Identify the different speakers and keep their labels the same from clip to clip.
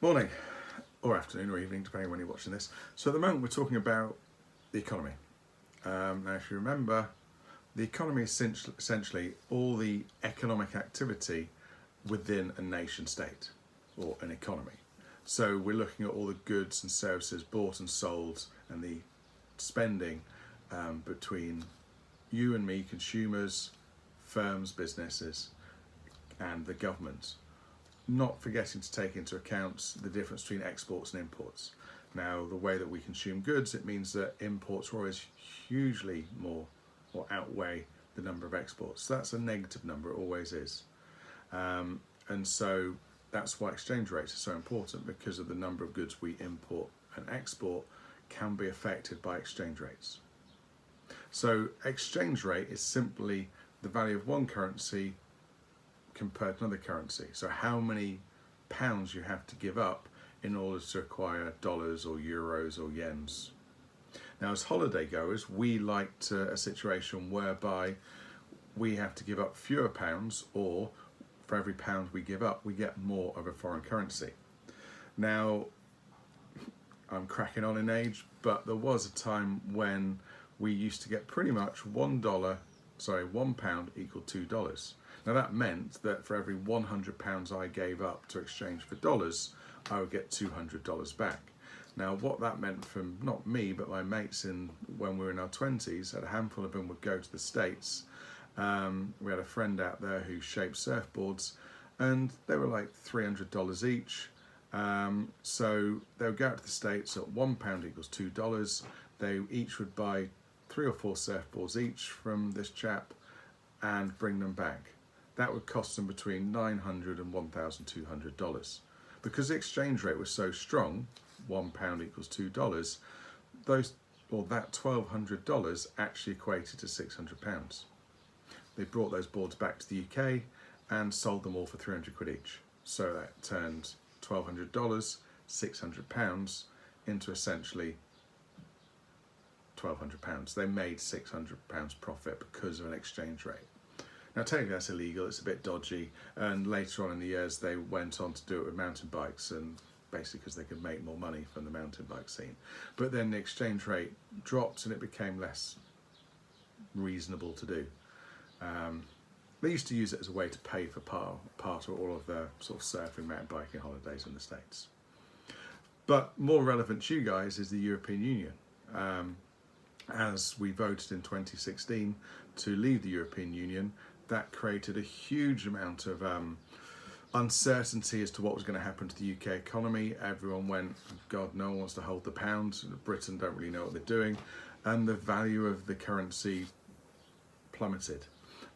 Speaker 1: Morning, or afternoon, or evening, depending on when you're watching this. So at the moment we're talking about the economy. Now if you remember, the economy is essentially all the economic activity within a nation state, or an economy. So we're looking at all the goods and services bought and sold, and the spending between you and me, consumers, firms, businesses, and the government. Not forgetting to take into account the difference between exports and imports. Now, the way that we consume goods, it means that imports are always hugely more or outweigh the number of exports. So that's a negative number, it always is. And so that's why exchange rates are so important, because of the number of goods we import and export can be affected by exchange rates. So exchange rate is simply the value of one currency compared to another currency. So how many pounds you have to give up in order to acquire dollars or euros or yens. Now, as holiday goers, we like a situation whereby we have to give up fewer pounds, or for every pound we give up, we get more of a foreign currency. Now, I'm cracking on in age, but there was a time when we used to get pretty much £1 equal $2. Now that meant that for every £100 I gave up to exchange for dollars, I would get $200 back. Now what that meant from not me, but my mates when we were in our 20s, a handful of them would go to the States. We had a friend out there who shaped surfboards, and they were like $300 each. So they would go out to the States at £1 equals $2. They each would buy 3 or 4 surfboards each from this chap and bring them back. That would cost them between $900 and $1,200. Because the exchange rate was so strong, £1 equals $2, that $1,200 actually equated to £600. They brought those boards back to the UK and sold them all for 300 quid each. So that turned $1,200, £600 into essentially £1,200. They made £600 profit because of an exchange rate. Now technically that's illegal, it's a bit dodgy, and later on in the years they went on to do it with mountain bikes, and basically because they could make more money from the mountain bike scene. But then the exchange rate dropped and it became less reasonable to do. They used to use it as a way to pay for part of all of their sort of surfing, mountain biking holidays in the States. But more relevant to you guys is the European Union. As we voted in 2016 to leave the European Union, that created a huge amount of uncertainty as to what was going to happen to the UK economy. Everyone went, God, no one wants to hold the pound. Britain don't really know what they're doing. And the value of the currency plummeted.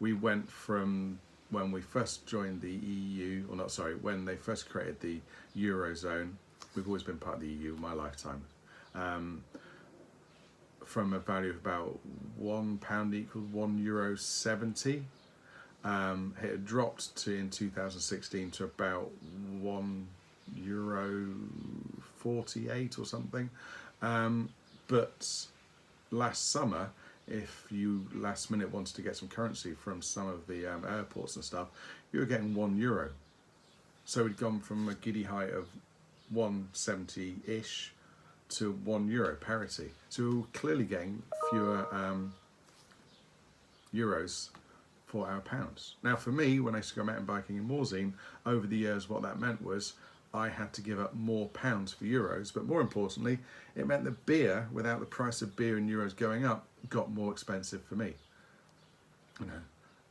Speaker 1: We went from when we first joined the EU, when they first created the Eurozone, we've always been part of the EU in my lifetime, from a value of about £1 equals €1.70. It had dropped to in 2016 to about €1.48 or something. But last summer, if you last minute wanted to get some currency from some of the airports and stuff, you were getting €1. So we'd gone from a giddy height of 170-ish to €1 parity. So we were clearly getting fewer euros for our pounds. Now for me, when I used to go mountain biking in Morzine, over the years what that meant was I had to give up more pounds for euros, but more importantly, it meant that beer, without the price of beer in euros going up, got more expensive for me. You know,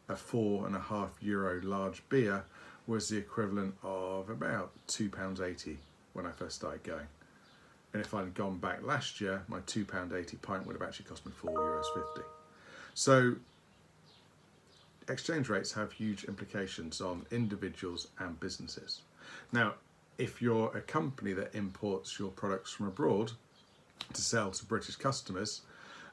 Speaker 1: a €4.50 large beer was the equivalent of about £2.80 when I first started going. And if I'd gone back last year, my £2.80 pint would have actually cost me €4.50. So exchange rates have huge implications on individuals and businesses. Now, if you're a company that imports your products from abroad to sell to British customers,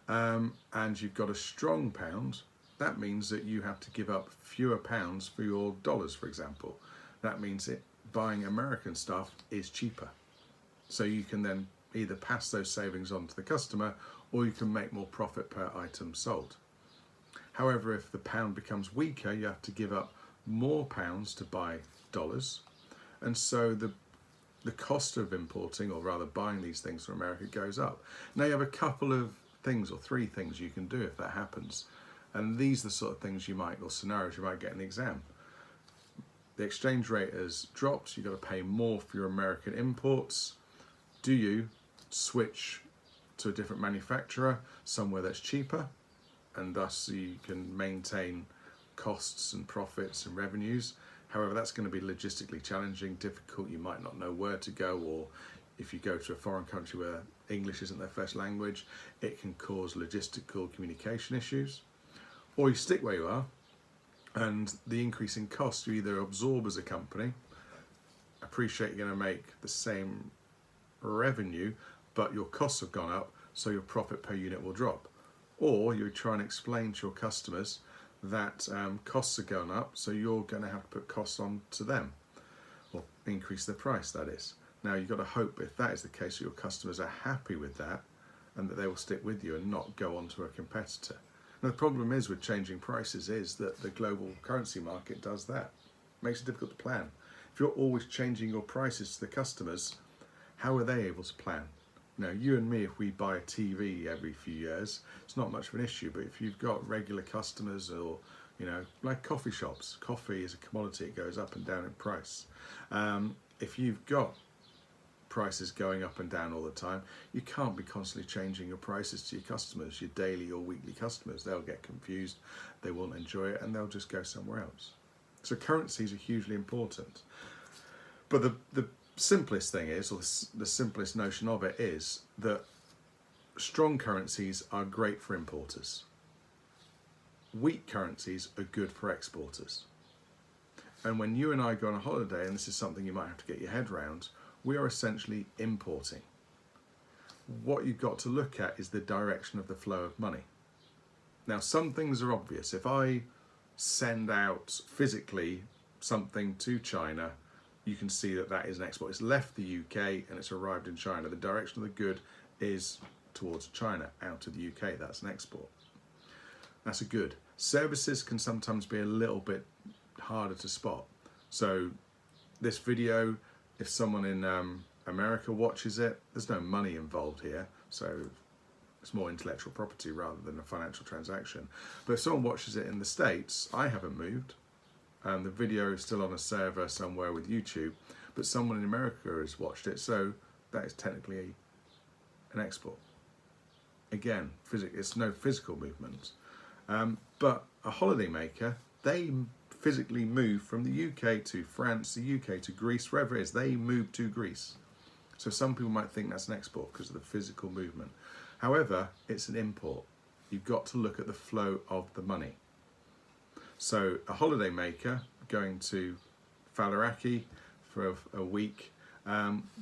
Speaker 1: and you've got a strong pound, that means that you have to give up fewer pounds for your dollars, for example. That means buying American stuff is cheaper. So you can then either pass those savings on to the customer, or you can make more profit per item sold. However, if the pound becomes weaker, you have to give up more pounds to buy dollars. And so the the cost of importing, or rather buying these things from America, goes up. Now you have a couple of things, or three things you can do if that happens. And these are the sort of things you might, or scenarios you might get in the exam. The exchange rate has dropped, you've got to pay more for your American imports. Do you switch to a different manufacturer, somewhere that's cheaper, and thus you can maintain costs and profits and revenues? However, that's going to be logistically challenging, difficult. You might not know where to go, or if you go to a foreign country where English isn't their first language, it can cause logistical communication issues. Or you stick where you are, and the increase in cost you either absorb as a company, appreciate you're going to make the same revenue, but your costs have gone up, so your profit per unit will drop. Or you try and explain to your customers that costs are going up, so you're going to have to put costs on to them, or increase the price, that is. Now you've got to hope, if that is the case, that your customers are happy with that and that they will stick with you and not go on to a competitor. Now the problem is with changing prices is that the global currency market does that. It makes it difficult to plan. If you're always changing your prices to the customers, how are they able to plan? Now, you and me, if we buy a TV every few years, it's not much of an issue. But if you've got regular customers, or, like coffee shops, coffee is a commodity, it goes up and down in price. If you've got prices going up and down all the time, you can't be constantly changing your prices to your customers, your daily or weekly customers. They'll get confused, they won't enjoy it, and they'll just go somewhere else. So currencies are hugely important. But the simplest thing is, or the simplest notion of it is, that strong currencies are great for importers. Weak currencies are good for exporters. And when you and I go on a holiday, and this is something you might have to get your head around, we are essentially importing. What you've got to look at is the direction of the flow of money. Now, some things are obvious. If I send out physically something to China, you can see that that is an export. It's left the UK and it's arrived in China. The direction of the good is towards China, out of the UK. That's an export. That's a good. Services can sometimes be a little bit harder to spot. So this video, if someone in America watches it, there's no money involved here. So it's more intellectual property rather than a financial transaction. But if someone watches it in the States, I haven't moved. And the video is still on a server somewhere with YouTube, but someone in America has watched it, so that is technically an export. Again, it's no physical movement. But a holiday maker, they physically move from the UK to France, the UK to Greece, wherever it is, they move to Greece. So some people might think that's an export because of the physical movement. However, it's an import. You've got to look at the flow of the money. So a holiday maker going to Faliraki for a week,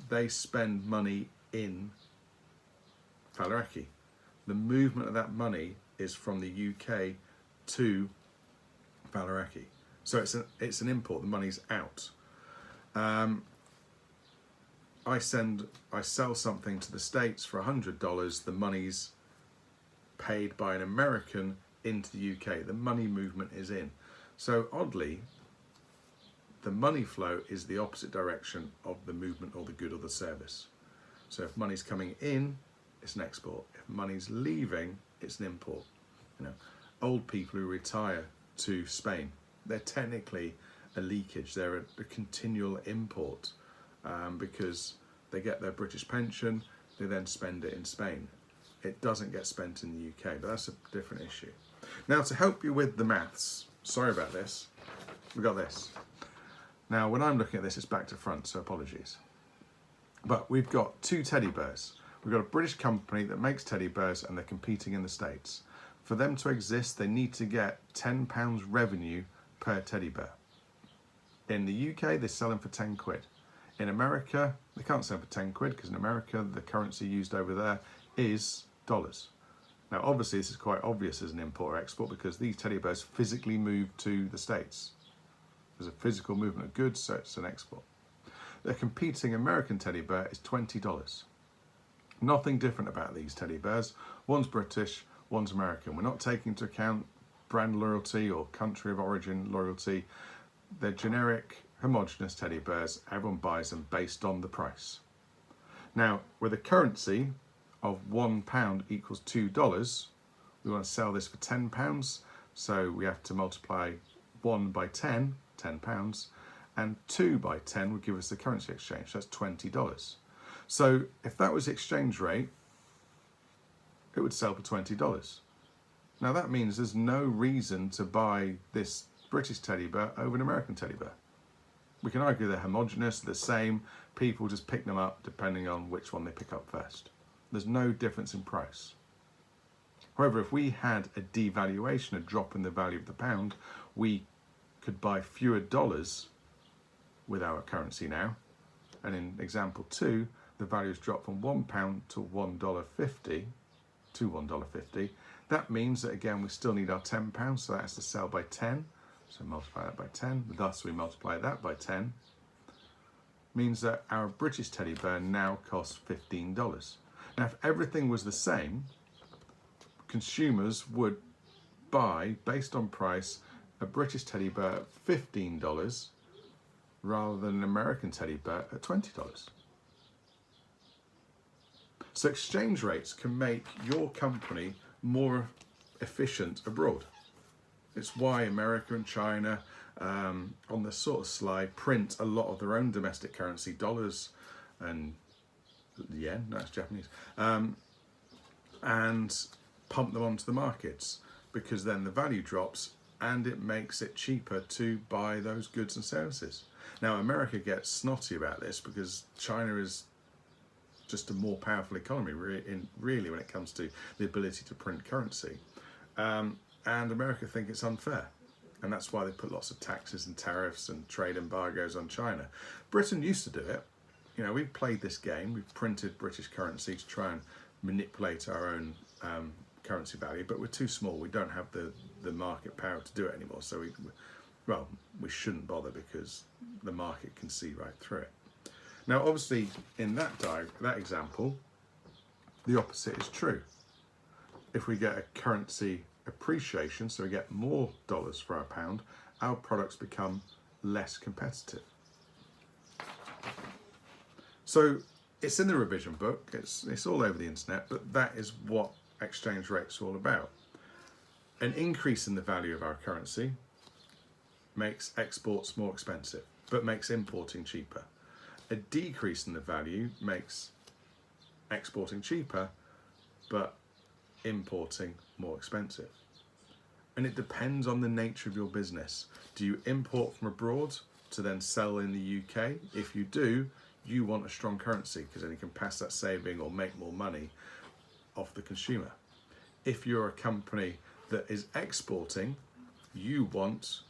Speaker 1: they spend money in Faliraki. The movement of that money is from the UK to Faliraki. So it's an import, the money's out. I sell something to the States for $100, the money's paid by an American into the UK. The money movement is in. So oddly, the money flow is the opposite direction of the movement or the good or the service. So if money's coming in, it's an export. If money's leaving, it's an import. Old people who retire to Spain, they're technically a leakage. They're a continual import because they get their British pension, they then spend it in Spain. It doesn't get spent in the UK, but that's a different issue. Now, to help you with the maths, sorry about this, we got this. Now, when I'm looking at this, it's back to front, so apologies. But we've got two teddy bears. We've got a British company that makes teddy bears and they're competing in the States. For them to exist, they need to get £10 revenue per teddy bear. In the UK, they sell them for 10 quid. In America, they can't sell them for 10 quid because in America, the currency used over there is dollars. Now, obviously, this is quite obvious as an import or export because these teddy bears physically move to the States. There's a physical movement of goods, so it's an export. The competing American teddy bear is $20. Nothing different about these teddy bears. One's British, one's American. We're not taking into account brand loyalty or country of origin loyalty. They're generic homogeneous teddy bears. Everyone buys them based on the price. Now, with a currency of £1 equals $2, we want to sell this for £10. So we have to multiply 1 by 10, £10, and 2 by 10 would give us the currency exchange. That's $20. So if that was the exchange rate, it would sell for $20. Now that means there's no reason to buy this British teddy bear over an American teddy bear. We can argue they're homogeneous, the same. People just pick them up depending on which one they pick up first. There's no difference in price. However, if we had a devaluation, a drop in the value of the pound, we could buy fewer dollars with our currency now. And in example 2, the value has dropped from £1 to $1.50 to $1.50. That means that again we still need our £10, so that has to sell by 10. So multiply that by 10, thus we multiply that by 10. Means that our British teddy bear now costs $15. Now if everything was the same, consumers would buy, based on price, a British teddy bear at $15 rather than an American teddy bear at $20. So exchange rates can make your company more efficient abroad. It's why America and China, on this sort of slide, print a lot of their own domestic currency, dollars and yen, no, it's Japanese, and pump them onto the markets, because then the value drops and it makes it cheaper to buy those goods and services. Now America gets snotty about this because China is just a more powerful economy really when it comes to the ability to print currency. And America think it's unfair. And that's why they put lots of taxes and tariffs and trade embargoes on China. Britain used to do it. You know, we've played this game. We've printed British currency to try and manipulate our own currency value, but we're too small. We don't have the market power to do it anymore. So we shouldn't bother because the market can see right through it. Now, obviously, in that example, the opposite is true. If we get a currency appreciation, so we get more dollars for our pound, our products become less competitive. So it's in the revision book, it's all over the internet, but that is what exchange rates are all about. An increase in the value of our currency makes exports more expensive, but makes importing cheaper. A decrease in the value makes exporting cheaper, but importing more expensive. And it depends on the nature of your business. Do you import from abroad to then sell in the UK? If you do, you want a strong currency because then you can pass that saving or make more money off the consumer. If you're a company that is exporting, you want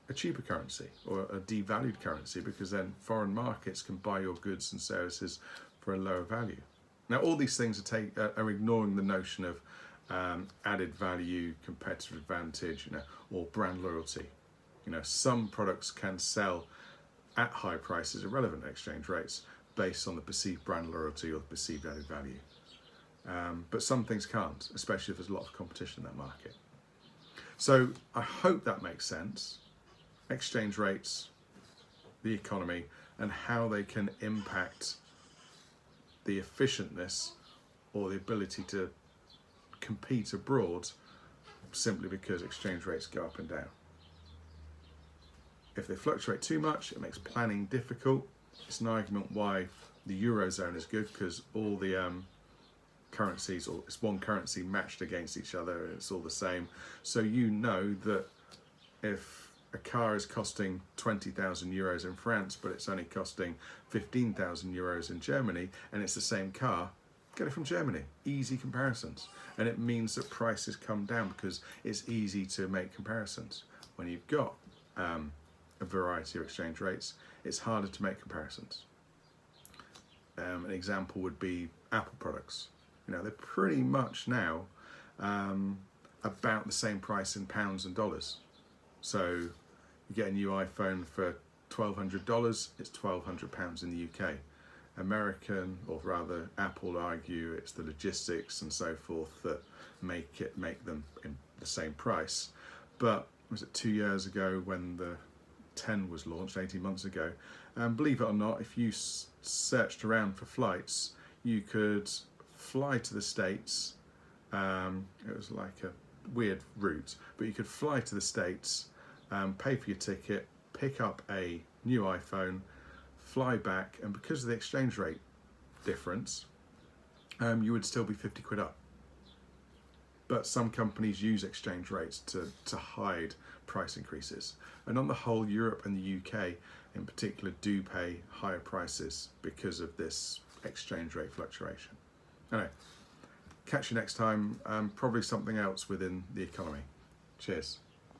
Speaker 1: a cheaper currency or a devalued currency because then foreign markets can buy your goods and services for a lower value. Now, all these things are ignoring the notion of added value, competitive advantage, or brand loyalty. Some products can sell at high prices at relevant exchange rates based on the perceived brand loyalty or the perceived added value. But some things can't, especially if there's a lot of competition in that market. So I hope that makes sense. Exchange rates, the economy, and how they can impact the efficientness or the ability to compete abroad simply because exchange rates go up and down. If they fluctuate too much, it makes planning difficult. It's an argument why the Eurozone is good, because all the currencies, or it's one currency matched against each other, and it's all the same. So you know that if a car is costing 20,000 euros in France, but it's only costing 15,000 euros in Germany, and it's the same car, get it from Germany. Easy comparisons. And it means that prices come down because it's easy to make comparisons. When you've got a variety of exchange rates, it's harder to make comparisons. An example would be Apple products. They're pretty much now about the same price in pounds and dollars. So you get a new iPhone for $1,200, it's £1,200 in the UK. American, or rather Apple, argue it's the logistics and so forth that make them in the same price. But was it 2 years ago when the 10 was launched 18 months ago. And believe it or not, if you searched around for flights, you could fly to the States. It was like a weird route, but you could fly to the States, pay for your ticket, pick up a new iPhone, fly back, and because of the exchange rate difference, you would still be 50 quid up. But some companies use exchange rates to hide price increases. And on the whole, Europe and the UK in particular do pay higher prices because of this exchange rate fluctuation. Anyway, catch you next time, probably something else within the economy. Cheers.